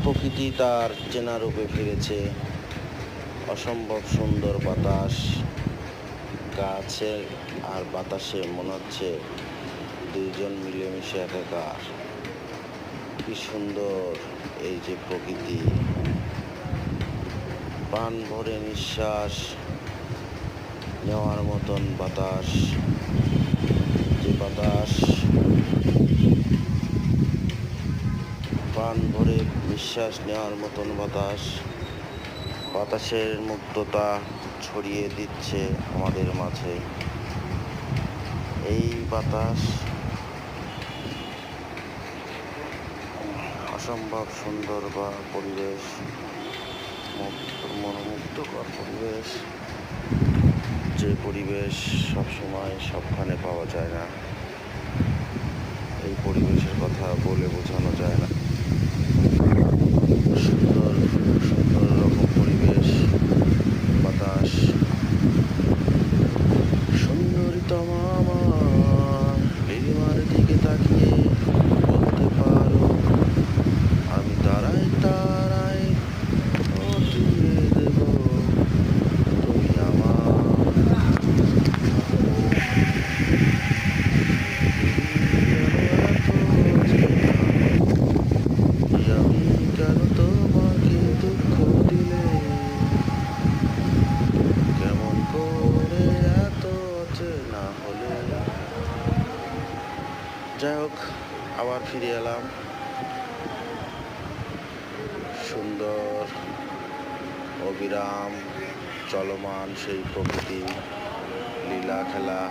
প্রকৃতি তার চেনা রূপে ফিরেছে। অসম্ভব সুন্দর বাতাস, গাছে আর বাতাসে মনে হচ্ছে দুইজন মিলেমিশে একাকার। কি সুন্দর এই যে প্রকৃতি, প্রাণ ভরে নিঃশ্বাস নেওয়ার মতন বাতাস, যে বাতাস প্রাণ ভরে নিঃশ্বাস নেওয়ার মতন বাতাস, বাতাসের মুক্ততা ছড়িয়ে দিচ্ছে আমাদের মাঝে। এই বাতাস অসম্ভব সুন্দর বা পরিবেশ, মনোমুগ্ধকর পরিবেশ, যে পরিবেশ সবসময় সবখানে পাওয়া যায় না। এই পরিবেশের কথা বলে বোঝানো যায় না। সুন্দর সুন্দর রকম পরিবেশ, বাতাস। সুন্দরীতমা আমার নীলিমার দিকে তাকিয়ে বলতে পারো, আমি তারায় তারায় দিয়ে দেব, তুমি আমার। আমি কেন তোমাকে দুঃখ দিলে, কেমন করে এত অচেনা হলে। যাই হোক, আবার ফিরে এলাম সুন্দর অবিরাম চলমান সেই প্রকৃতি লীলা খেলা।